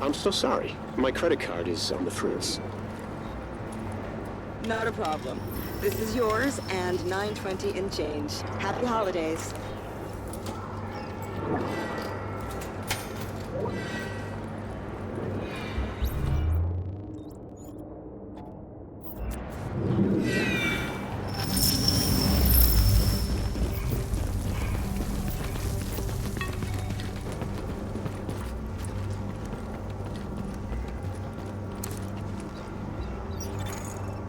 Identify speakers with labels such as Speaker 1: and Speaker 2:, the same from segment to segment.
Speaker 1: I'm so sorry. My credit card is on the fritz.
Speaker 2: Not a problem. This is yours and 920 in change. Happy holidays.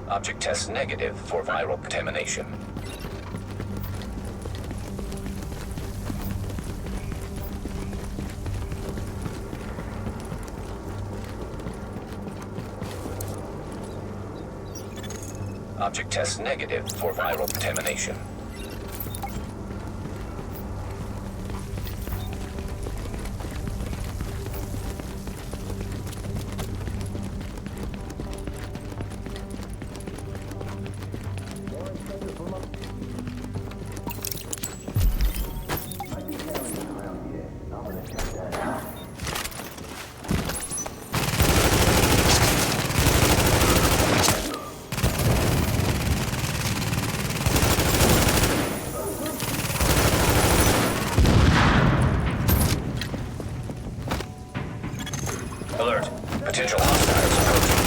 Speaker 3: Object test negative for viral contamination. Object test negative for viral contamination. Alert. Potential hostiles approaching.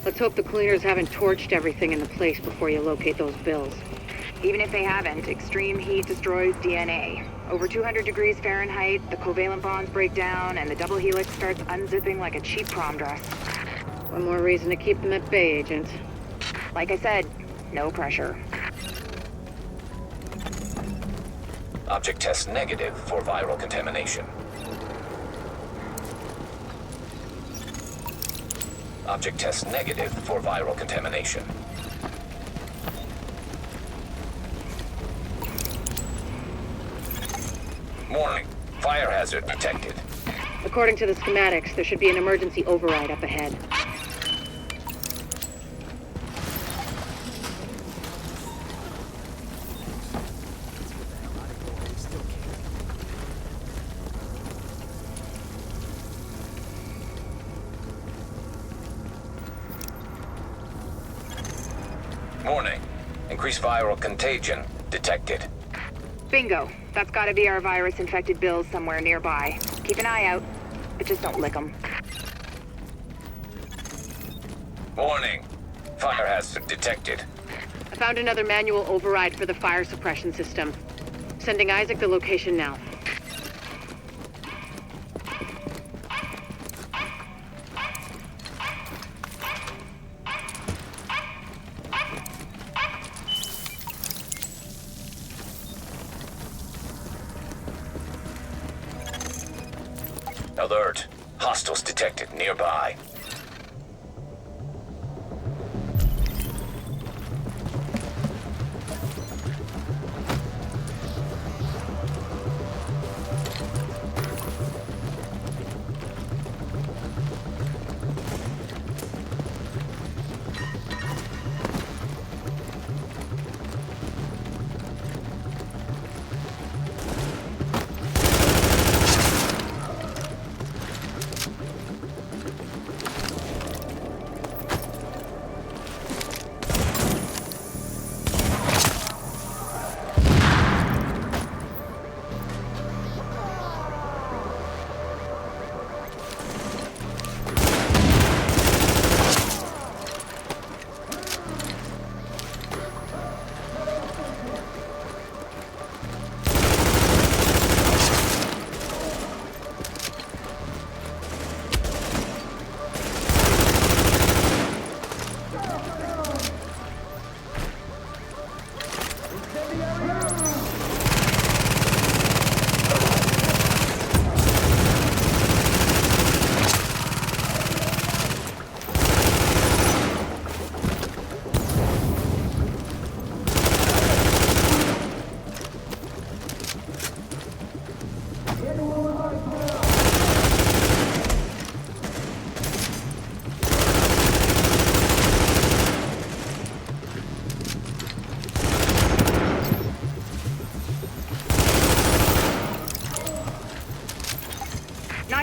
Speaker 4: Let's hope the cleaners haven't torched everything in the place before you locate those bills.
Speaker 5: Even if they haven't, extreme heat destroys DNA. Over 200 degrees Fahrenheit, the covalent bonds break down, and the double helix starts unzipping like a cheap prom dress.
Speaker 4: One more reason to keep them at bay, Agent.
Speaker 5: Like I said, no pressure.
Speaker 3: Object test negative for viral contamination. Object test negative for viral contamination. Warning. Fire hazard detected.
Speaker 4: According to the schematics, there should be an emergency override up ahead.
Speaker 3: Warning. Increased viral contagion detected.
Speaker 5: Bingo. That's gotta be our virus-infected bills somewhere nearby. Keep an eye out, but just don't lick them.
Speaker 3: Warning. Fire hazard detected.
Speaker 4: I found another manual override for the fire suppression system. Sending Isaac the location now.
Speaker 3: Alert. Hostiles detected nearby.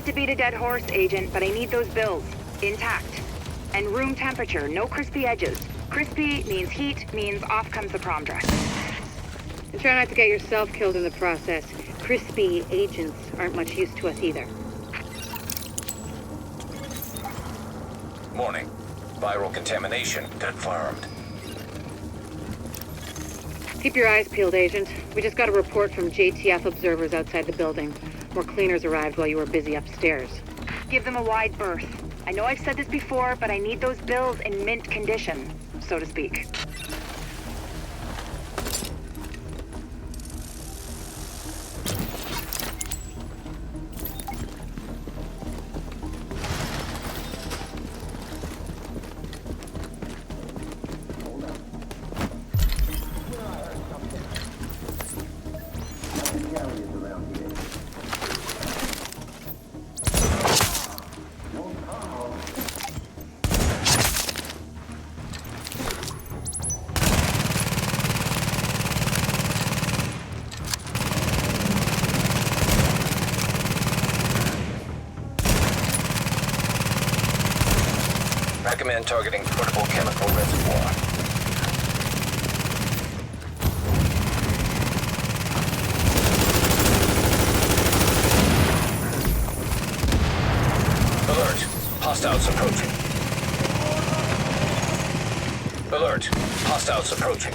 Speaker 5: to beat a dead horse, Agent, but I need those bills. Intact. And room temperature, no crispy edges. Crispy means heat, means off comes the prom dress.
Speaker 4: And try not to get yourself killed in the process. Crispy agents aren't much use to us either.
Speaker 3: Warning. Viral contamination confirmed.
Speaker 4: Keep your eyes peeled, Agent. We just got a report from JTF observers outside the building. More cleaners arrived while you were busy upstairs.
Speaker 5: Give them a wide berth. I know I've said this before, but I need those bills in mint condition, so to speak.
Speaker 3: Recommend targeting portable chemical reservoir. Alert. Hostiles approaching. Alert. Hostiles approaching.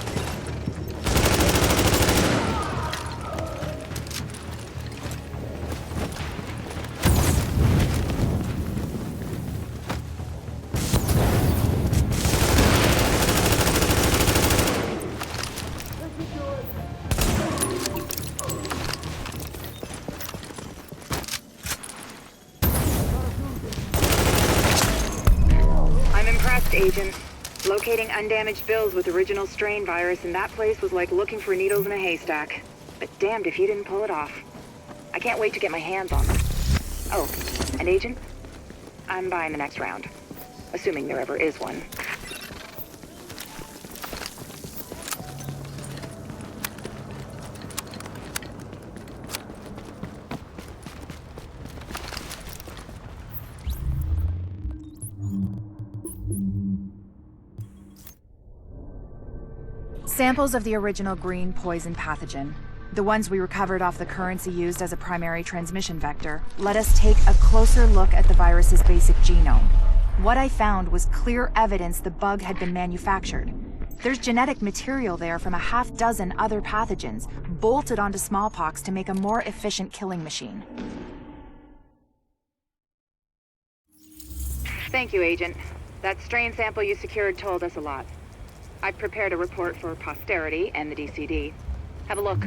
Speaker 5: Agent. Locating undamaged bills with original strain virus in that place was like looking for needles in a haystack. But damned if you didn't pull it off. I can't wait to get my hands on them. Oh, and Agent? I'm buying the next round. Assuming there ever is one.
Speaker 6: Samples of the original green poison pathogen, the ones we recovered off the currency used as a primary transmission vector, let us take a closer look at the virus's basic genome. What I found was clear evidence the bug had been manufactured. There's genetic material there from a half-dozen other pathogens, bolted onto smallpox to make a more efficient killing machine.
Speaker 5: Thank you, Agent. That strain sample you secured told us a lot. I've prepared a report for posterity and the DCD. Have a look.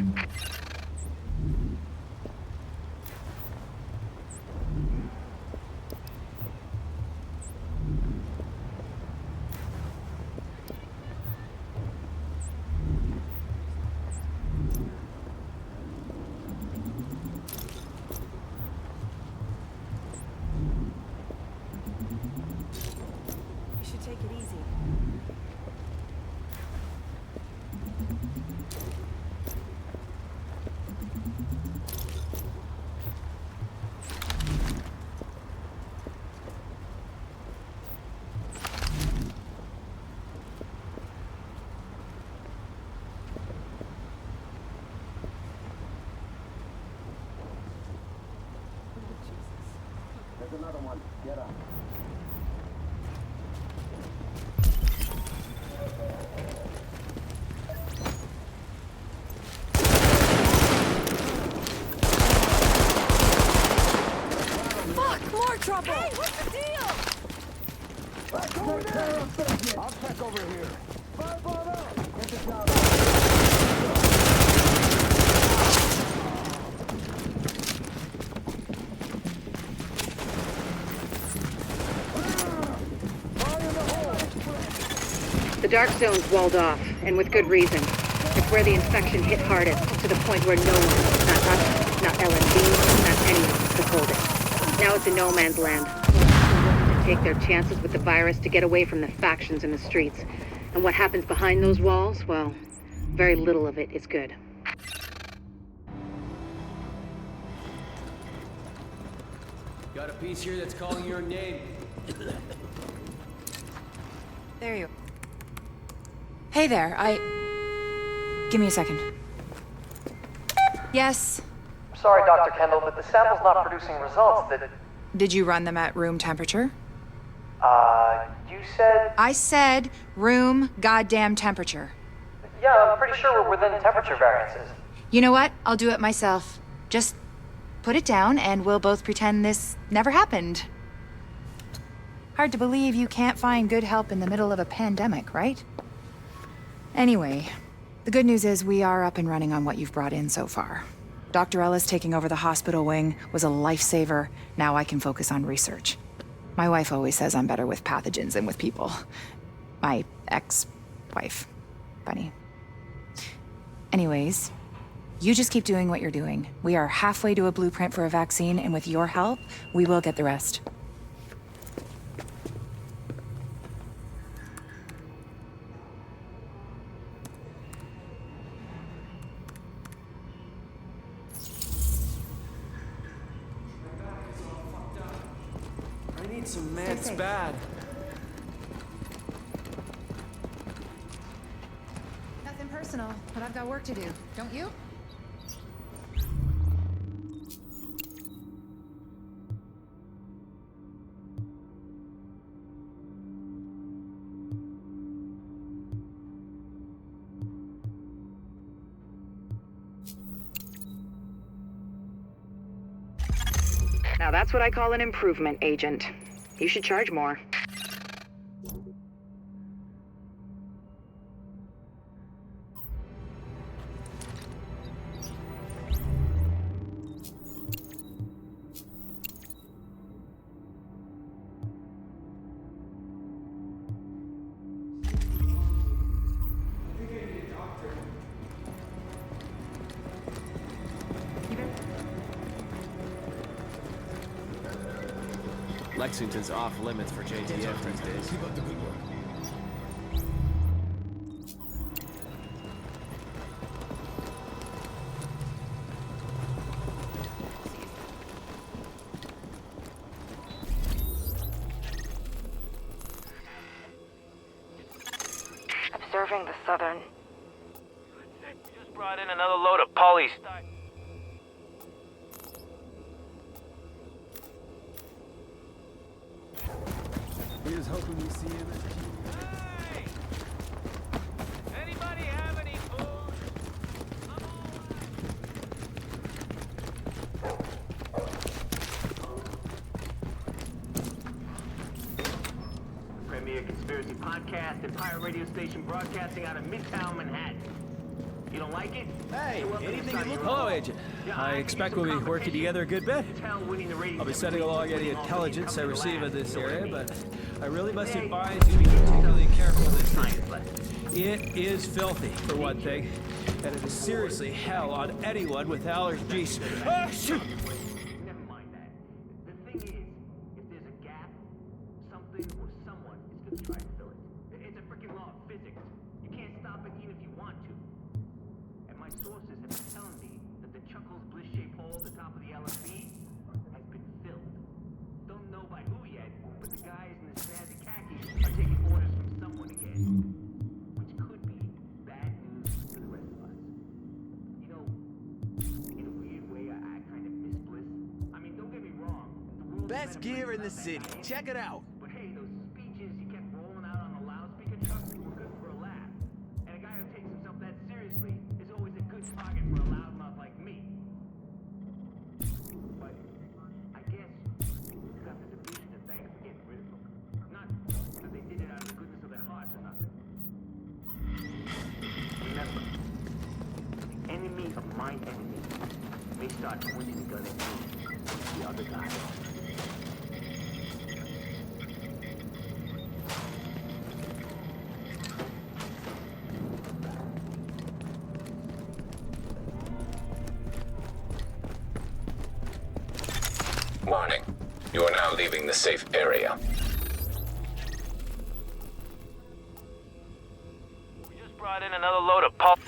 Speaker 2: You should take it easy.
Speaker 1: There's another one. Get up.
Speaker 2: Fuck! More trouble! Hey, what's the deal?
Speaker 1: Back over there! I'll check over here. Five on up! Get the job.
Speaker 4: The dark zone's walled off, and with good reason. It's where the infection hit hardest, to the point where no one, not us, not LMD, not anyone, could hold it. Now it's a no man's land. To take their chances with the virus to get away from the factions in the streets. And what happens behind those walls, well, very little of it is good.
Speaker 7: Got Got a piece here that's calling your name.
Speaker 6: There you. Hey there, Give me a second. Yes?
Speaker 8: Sorry, Dr. Kendall, but the sample's not producing results that...
Speaker 6: Did you run them at room temperature?
Speaker 8: You said...
Speaker 6: I said room goddamn temperature.
Speaker 8: Yeah, I'm pretty sure we're within temperature variances.
Speaker 6: You know what? I'll do it myself. Just put it down and we'll both pretend this never happened. Hard to believe you can't find good help in the middle of a pandemic, right? Anyway, the good news is we are up and running on what you've brought in so far. Dr. Ellis taking over the hospital wing was a lifesaver. Now I can focus on research. My wife always says I'm better with pathogens than with people. My ex-wife. Funny. Anyways, you just keep doing what you're doing. We are halfway to a blueprint for a vaccine, and with your help, we will get the rest.
Speaker 7: I need some meds bad.
Speaker 6: Nothing personal, but I've got work to do, don't you?
Speaker 4: Now that's what I call an improvement, Agent. You should charge more.
Speaker 7: Lexington's off limits for JTF these days.
Speaker 1: Keep up the good work.
Speaker 5: Observing the southern.
Speaker 7: Just brought in another load of polystyrene.
Speaker 1: Here's hoping we see him.
Speaker 7: Hey! Anybody have any food?
Speaker 9: Premier conspiracy podcast and pirate radio station broadcasting out of Midtown Manhattan. You don't like it?
Speaker 7: Hey, anything you look... Hello, Agent. I expect we'll be working together a good bit. I'll be sending along any intelligence I receive in this area, but I really must advise you to be particularly careful this time. It is filthy, for one thing, and it is seriously hell on anyone with allergies. Ah, shoot!
Speaker 9: Never mind that. The thing is, if there's a gap, something or someone is gonna try to fill it. It's a freaking law of physics. You can't stop it even if you want to. And my sources have been telling me that the Chuckles bliss-shaped hole at the top of the LSB has been filled. Don't know by who yet, but the guys in the snazzy khakis are taking orders from someone again. Which could be bad news to the rest of us. You know, in a weird way, I kind of miss Bliss. I mean, don't get me wrong. The rules
Speaker 7: Best gear in the city. Check it out.
Speaker 9: But hey, those speeches you kept rolling out on the loudspeaker trucks were good for a laugh. And a guy who takes himself that seriously is always a good target for a loudmouth like me. But I guess you got the division to thank for getting rid of them. Not that they did it out of the goodness of their hearts or nothing. Remember, the enemy of my enemy may start pointing the gun at me, the other guy.
Speaker 3: Warning. You are now leaving the safe area.
Speaker 7: We just brought in another load of pulp.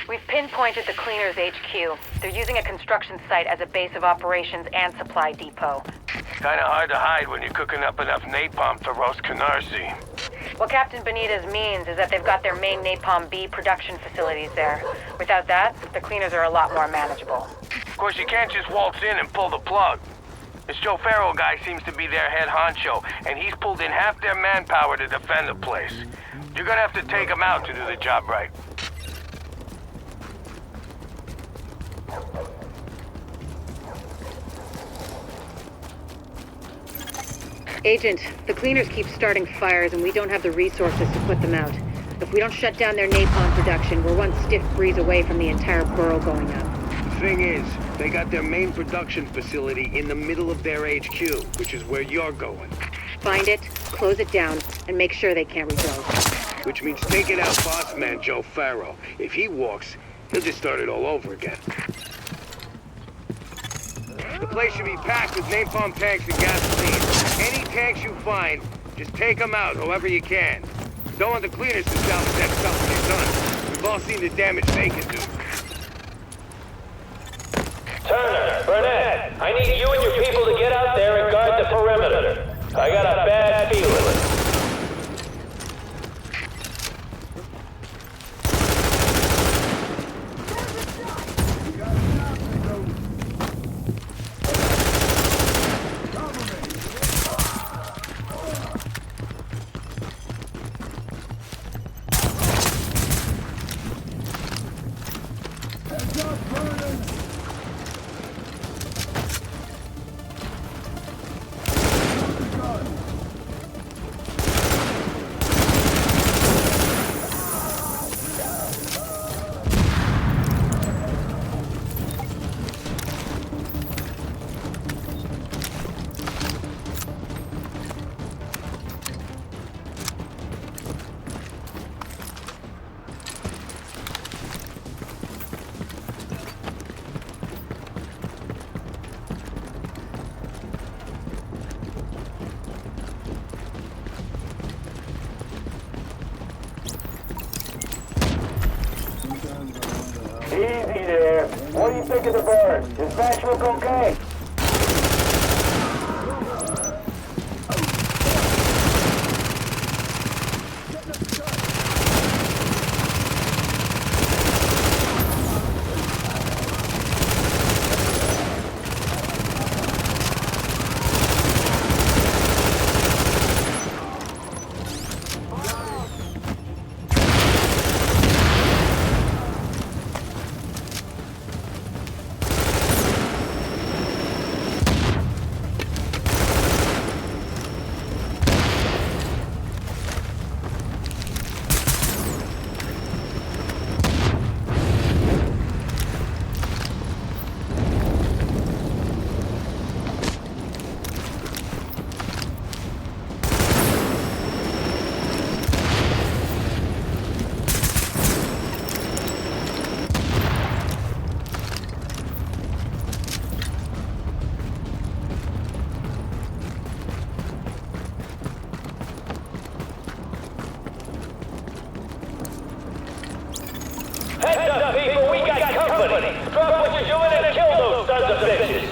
Speaker 5: We've pinpointed the Cleaners HQ. They're using a construction site as a base of operations and supply depot.
Speaker 10: Kinda hard to hide when you're cooking up enough napalm to roast Canarsie.
Speaker 4: What Captain Benitez means is that they've got their main Napalm B production facilities there. Without that, the cleaners are a lot more manageable.
Speaker 10: Of course, you can't just waltz in and pull the plug. This Joe Farrell guy seems to be their head honcho, and he's pulled in half their manpower to defend the place. You're gonna have to take him out to do the job right.
Speaker 4: Agent, the cleaners keep starting fires and we don't have the resources to put them out. If we don't shut down their napalm production, we're one stiff breeze away from the entire borough going up.
Speaker 10: Thing is, they got their main production facility in the middle of their HQ, which is where you're going.
Speaker 4: Find it, close it down, and make sure they can't rebuild.
Speaker 10: Which means taking out boss man Joe Farrell. If he walks, he'll just start it all over again. The place should be packed with napalm tanks and gasoline. Any tanks you find, just take them out however you can. Don't want the cleaners to salvage that stuff when they're done. We've all seen the damage they can do.
Speaker 11: Turner, Burnett, I need you and your people to get out there and guard the perimeter. I got a bad feeling.
Speaker 1: Easy there. What do you think of the bird? Does Batch look okay?
Speaker 11: Heads up, people, we got company. Drop what you're doing and kill those sons of bitches.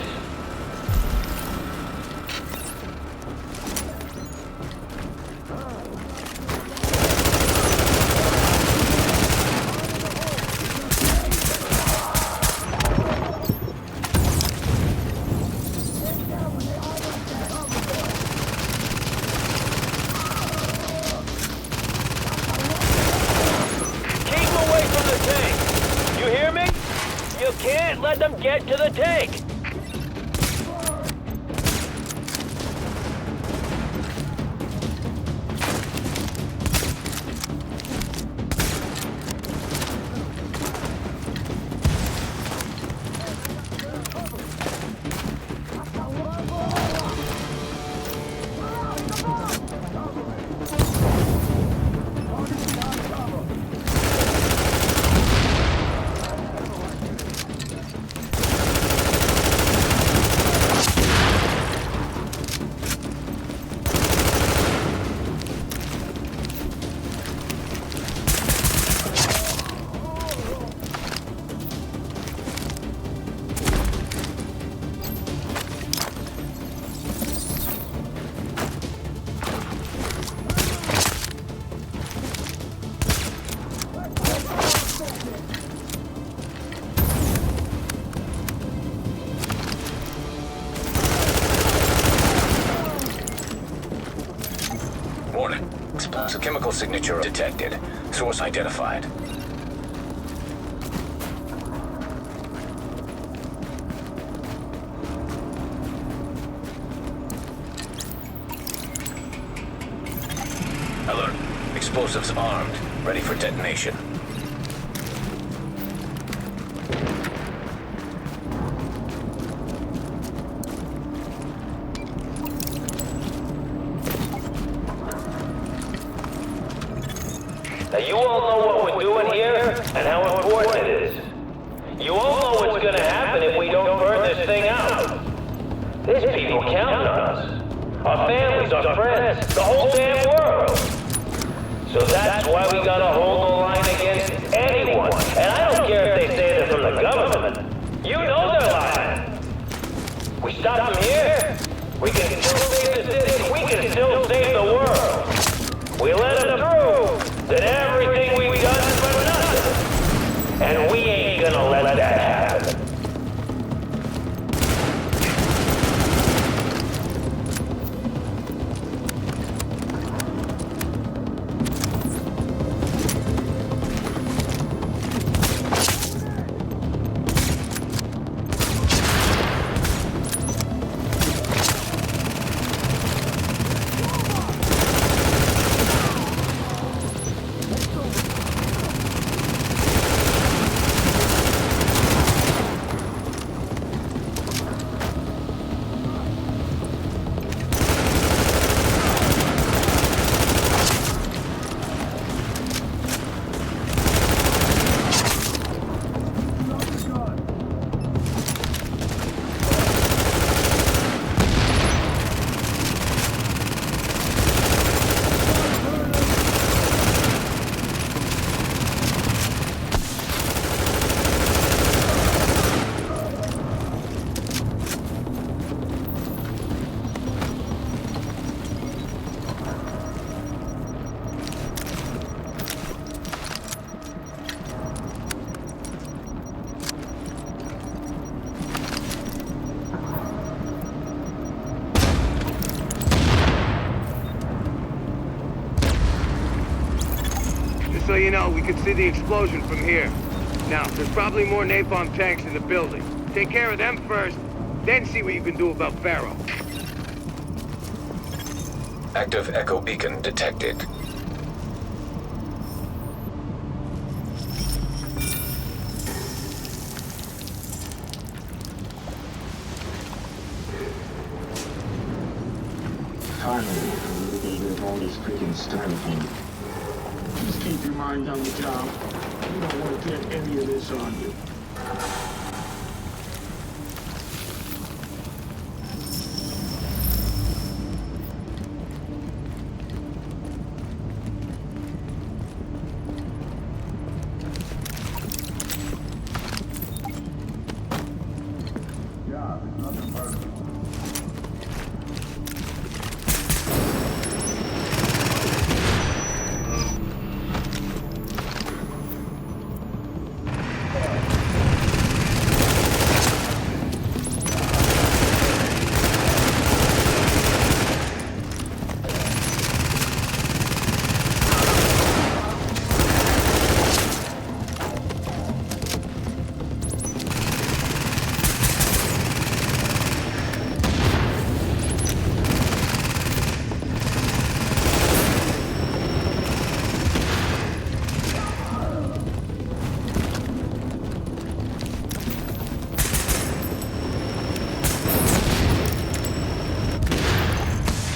Speaker 11: Can't let them get to the tank!
Speaker 3: A chemical signature detected. Source identified. Alert. Explosives armed. Ready for detonation.
Speaker 11: Now you all know what we're doing here and how important it is. You all know what's gonna happen if we don't burn this thing out. There's people counting on us. Our families, our friends, the whole damn world. So that's why we gotta hold the line against anyone. And I don't care if they say they're from the government. You know they're lying. We stop them here, we can still save the city, we can still save the world. We let them through, then everything we've done is for nothing. And we ain't gonna let that happen.
Speaker 10: So you know, we can see the explosion from here. Now, there's probably more napalm tanks in the building. Take care of them first, then see what you can do about Pharaoh.
Speaker 3: Active echo beacon detected.
Speaker 1: Finally, I'm getting rid of all this freaking styrofoam. Just keep your mind on the job. You don't want to get any of this on you. Yeah, there's nothing personal.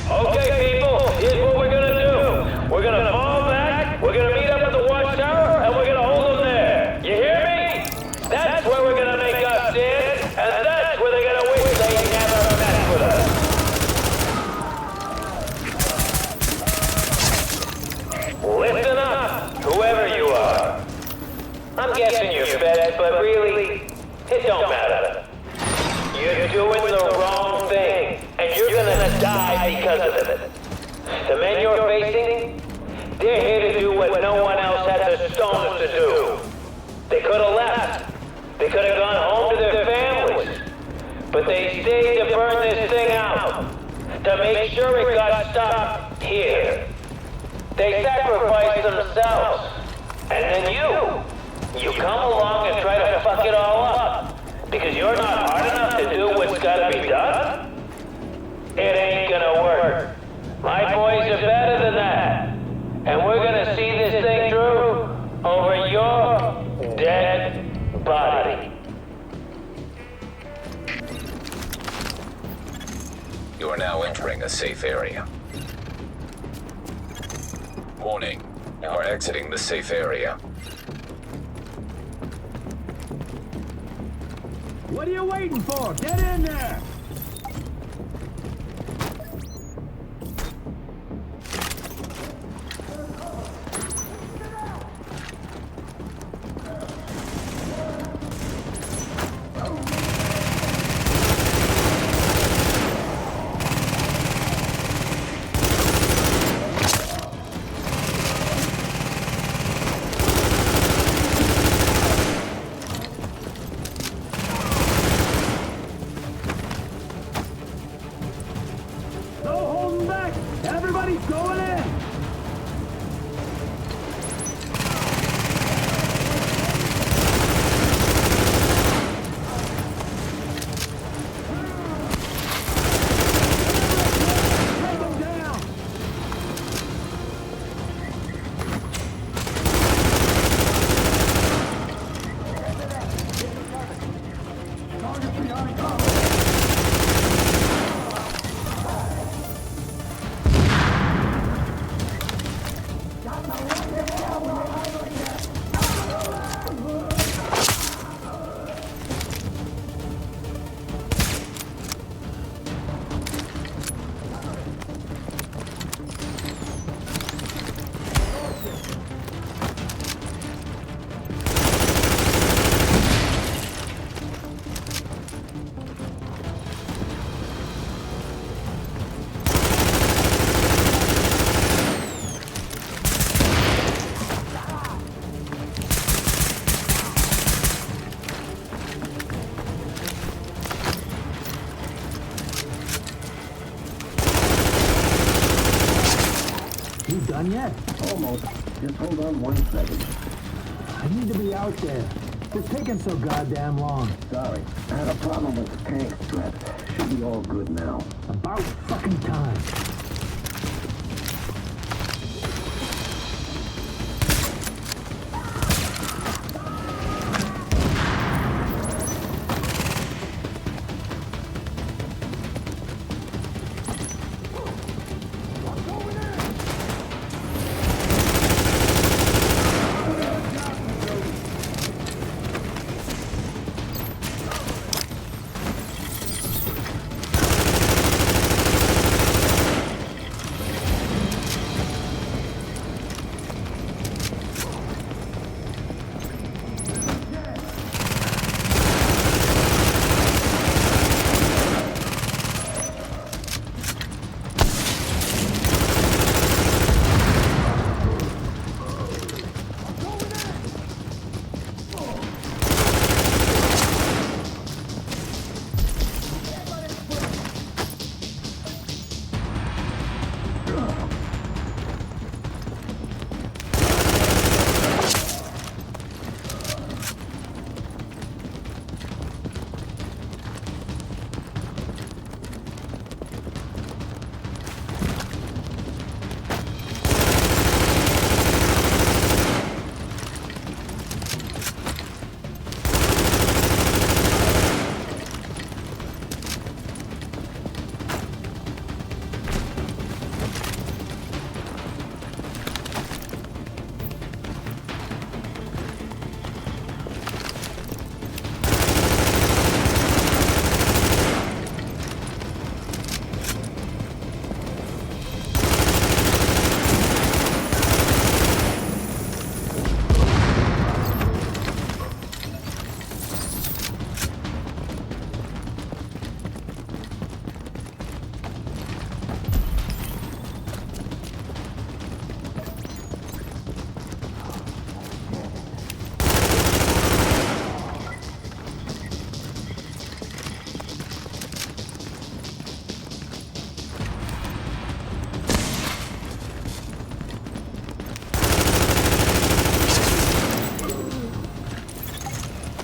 Speaker 11: Okay, people, here's what we're gonna do. We're gonna fall back, we're gonna meet up at the watchtower, and we're gonna hold them there. You hear me? That's where we're gonna make us stand, and that's where they're gonna wish they never messed with us. Listen up, whoever you are. I'm guessing you're fed, but really, it don't matter. You're doing the wrong thing, and you're gonna die because of it. The men you're facing, they're here to do what no one else had the stones to do. They could have left. They could have gone home to their families. But they stayed to burn this thing out, to make sure it got stopped here. They sacrifice themselves. And then you come along and try to fuck it all up. Because you're not hard enough to do what's gotta be done? It ain't gonna work. My boys are better than that. And we're gonna see this thing through over your dead body.
Speaker 3: You are now entering a safe area. Warning, you are exiting the safe area.
Speaker 7: What are you waiting for? Get in there! Everybody's going in! Take them down! Target behind cover! You done yet?
Speaker 1: Almost. Just hold on 1 second.
Speaker 7: I need to be out there. It's taking so goddamn long.
Speaker 1: Sorry. I had a problem with the tank strap. Should be all good now.
Speaker 7: About fucking time.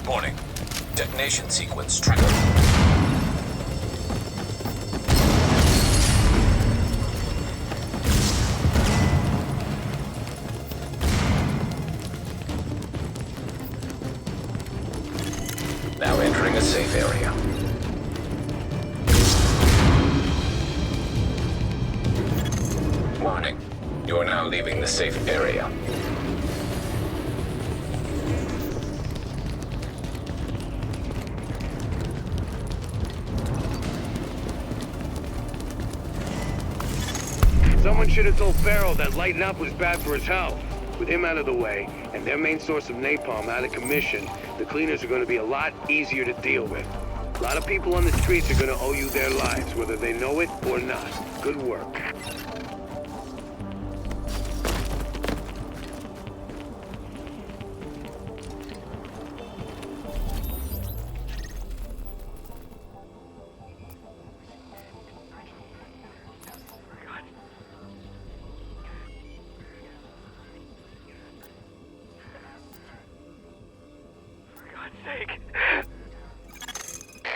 Speaker 3: Warning. Detonation sequence triggered. Now entering a safe area. Warning. You are now leaving the safe area.
Speaker 10: Someone should have told Farrell that lighting up was bad for his health. With him out of the way, and their main source of napalm out of commission, the cleaners are going to be a lot easier to deal with. A lot of people on the streets are going to owe you their lives, whether they know it or not. Good work.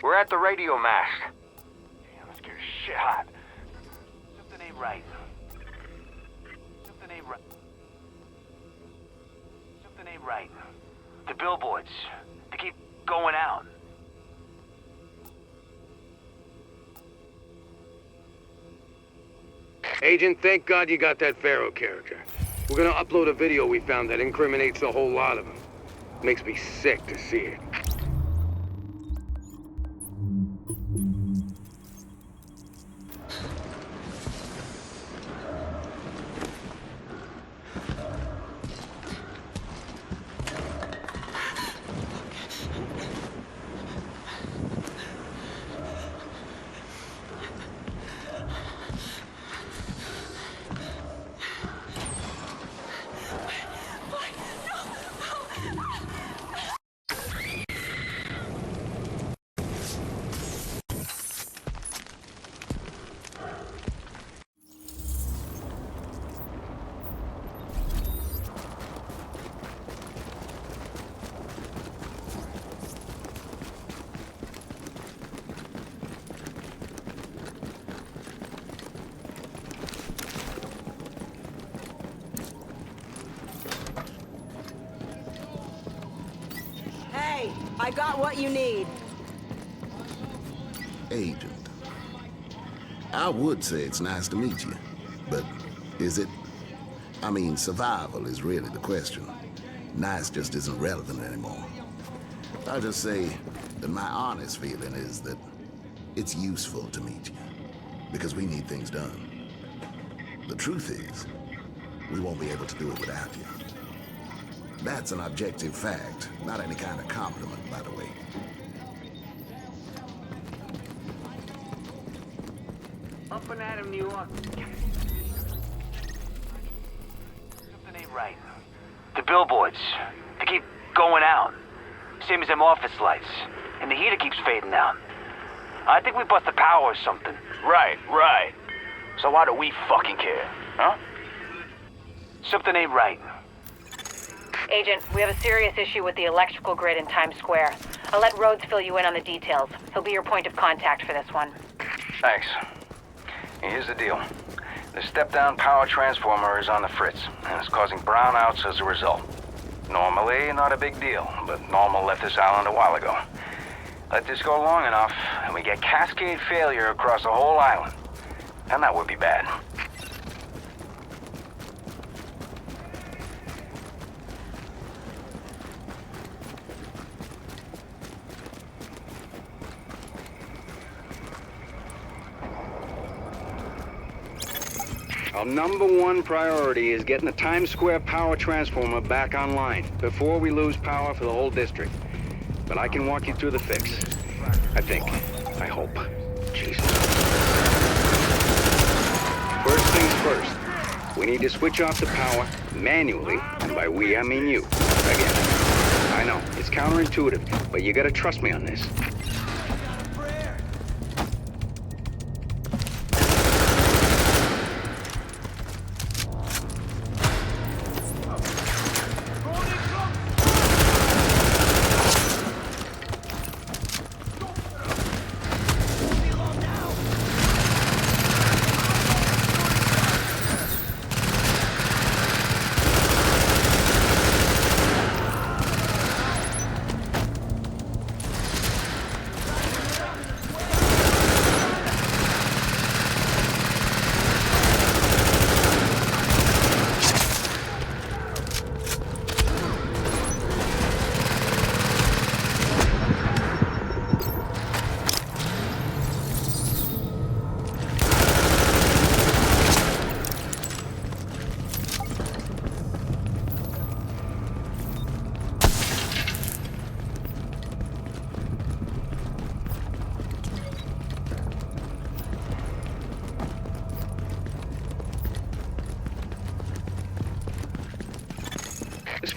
Speaker 9: We're at the radio mast. Damn, this gear's shit hot. Something ain't right. Something ain't right. Something ain't right. The billboards, they keep going out.
Speaker 10: Agent, thank God you got that Farrell character. We're gonna upload a video we found that incriminates a whole lot of them. Makes me sick to see it.
Speaker 2: Hey, I got what you need.
Speaker 12: Agent, I would say it's nice to meet you, but is it? I mean, survival is really the question. Nice just isn't relevant anymore. I'll just say that my honest feeling is that it's useful to meet you, because we need things done. The truth is, we won't be able to do it without you. That's an objective fact, not any kind of compliment, by the way.
Speaker 9: Up and at him, New York. Something ain't right. The billboards, they keep going out. Same as them office lights. And the heater keeps fading out. I think we bust the power or something. Right. So why do we fucking care, huh? Something ain't right.
Speaker 4: Agent, we have a serious issue with the electrical grid in Times Square. I'll let Rhodes fill you in on the details. He'll be your point of contact for this one.
Speaker 13: Thanks. Here's the deal. The step-down power transformer is on the fritz, and it's causing brownouts as a result. Normally, not a big deal, but Normal left this island a while ago. Let this go long enough, and we get cascade failure across the whole island. And that would be bad. Our number one priority is getting the Times Square power transformer back online before we lose power for the whole district. But I can walk you through the fix. I think. I hope. Jesus. First things first. We need to switch off the power manually, and by we, I mean you. Again. I know, it's counterintuitive, but you gotta trust me on this.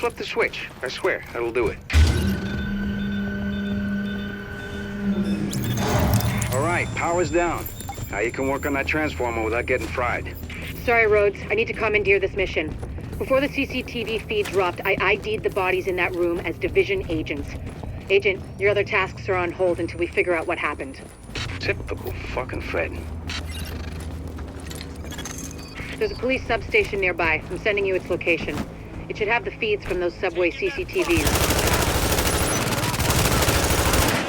Speaker 10: flip the switch. I swear, that'll do it. All right, power's down. Now you can work on that transformer without getting fried.
Speaker 4: Sorry, Rhodes. I need to commandeer this mission. Before the CCTV feed dropped, I ID'd the bodies in that room as Division agents. Agent, your other tasks are on hold until we figure out what happened.
Speaker 10: Typical fucking Fred.
Speaker 4: There's a police substation nearby. I'm sending you its location. It should have the feeds from those subway CCTVs.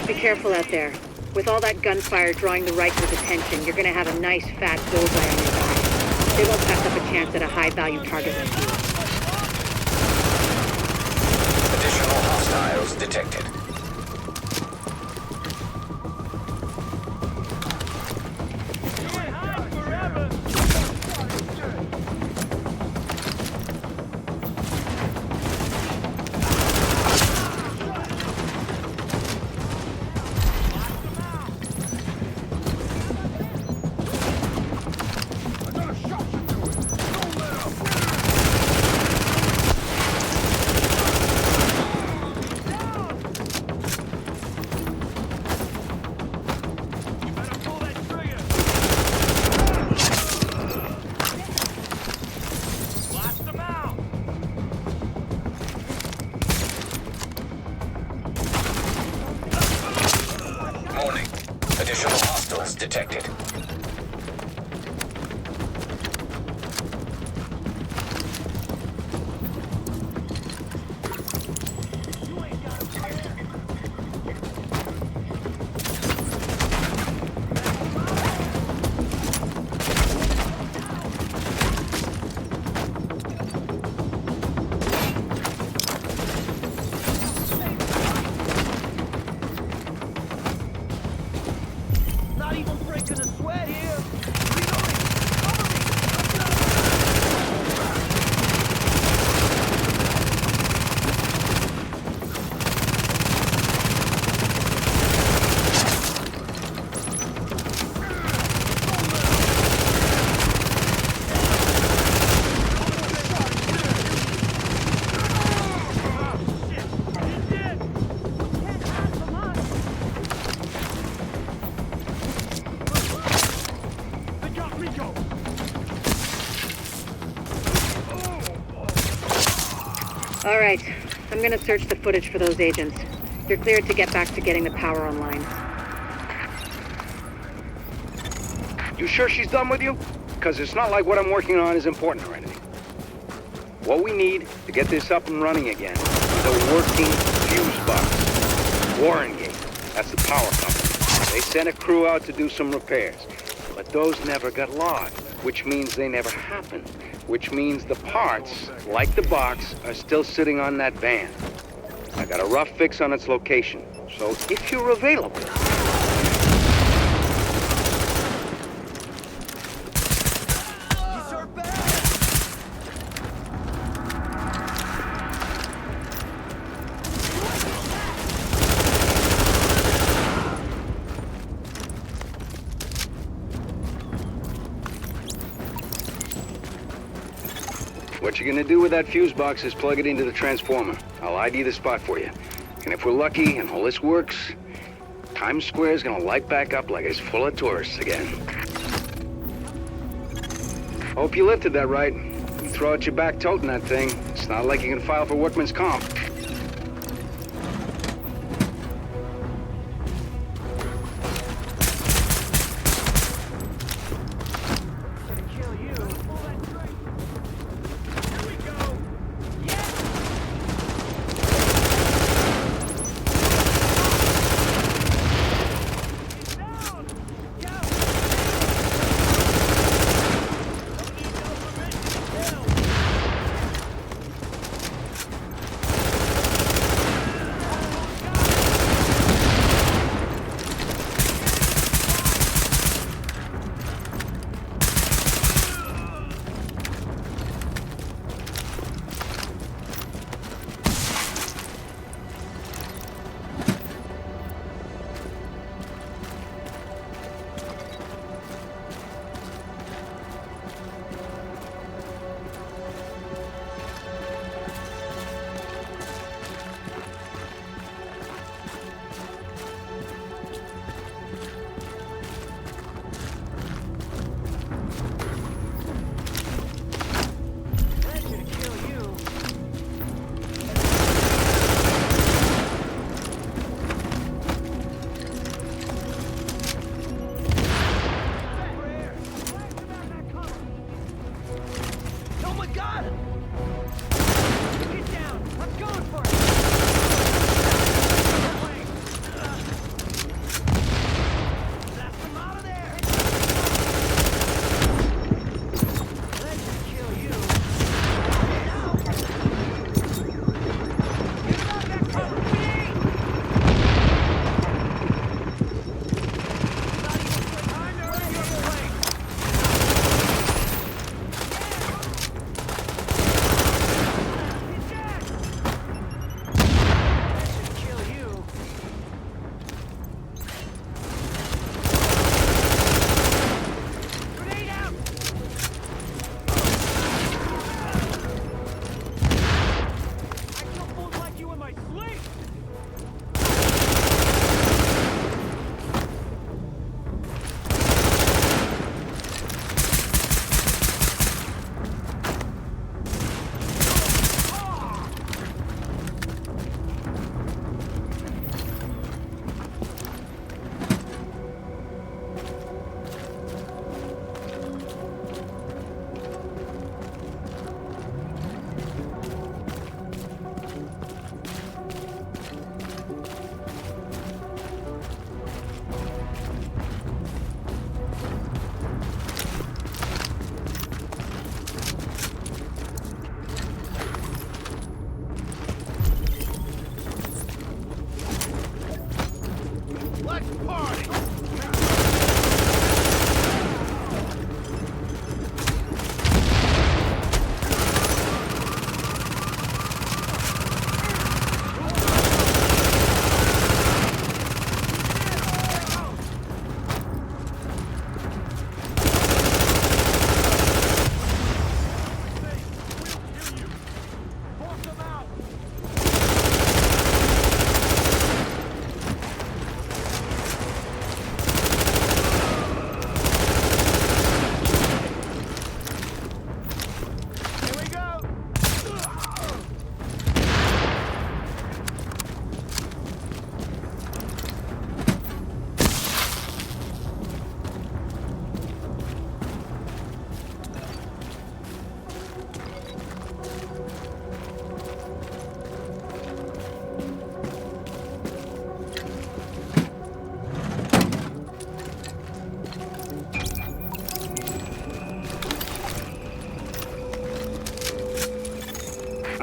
Speaker 4: Be careful out there. With all that gunfire drawing the Rikers' attention, you're gonna have a nice fat bullseye on your back. They won't pass up a chance at a high-value target like you.
Speaker 3: Additional hostiles detected. Additional hostiles detected.
Speaker 4: All right, I'm gonna search the footage for those agents. You're cleared to get back to getting the power online.
Speaker 10: You sure she's done with you? Because it's not like what I'm working on is important or anything. What we need to get this up and running again is a working fuse box. Warren-Gate, that's the power company. They sent a crew out to do some repairs. But those never got logged, which means they never happened. Which means the parts, like the box, are still sitting on that van. I got a rough fix on its location, so if you're available... What you're gonna do with that fuse box is plug it into the transformer. I'll ID the spot for you. And if we're lucky and all this works, Times Square is gonna light back up like it's full of tourists again. Hope you lifted that right. You throw out your back toting that thing. It's not like you can file for workman's comp.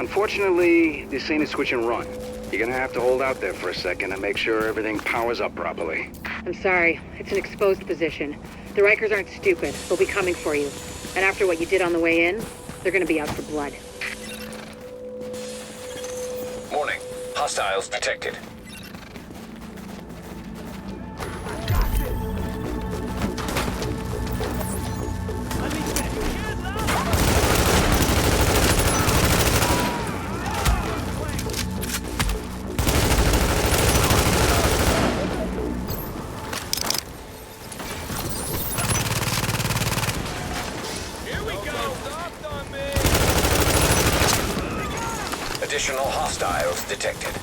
Speaker 13: Unfortunately, this ain't a switch and run. You're gonna have to hold out there for a second and make sure everything powers up properly.
Speaker 4: I'm sorry. It's an exposed position. The Rikers aren't stupid. They'll be coming for you. And after what you did on the way in, they're gonna be out for blood.
Speaker 3: Warning. Hostiles detected. Additional hostiles detected.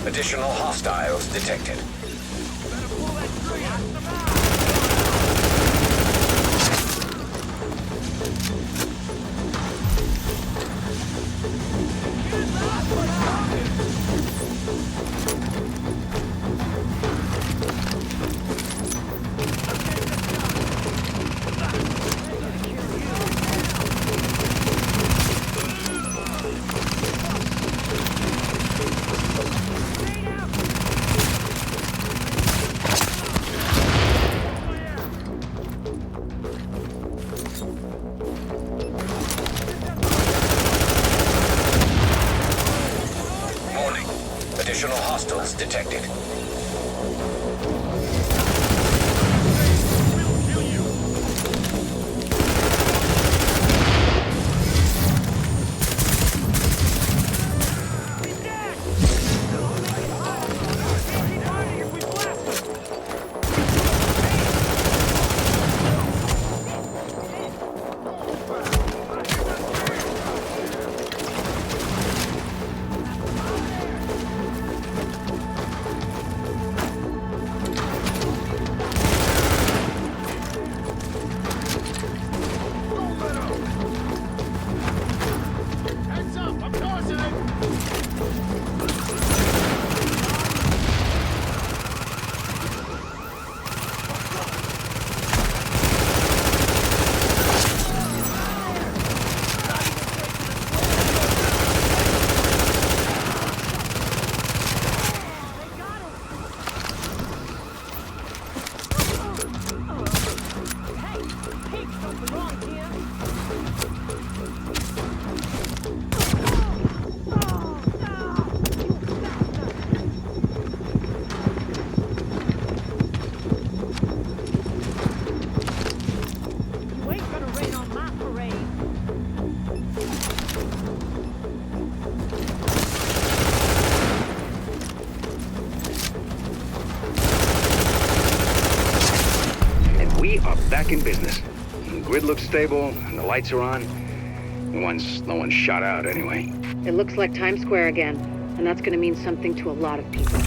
Speaker 3: Additional hostiles detected. Additional hostiles detected.
Speaker 13: Back in business. The grid looks stable, and the lights are on. No one's shot out anyway.
Speaker 4: It looks like Times Square again, and that's gonna mean something to a lot of people.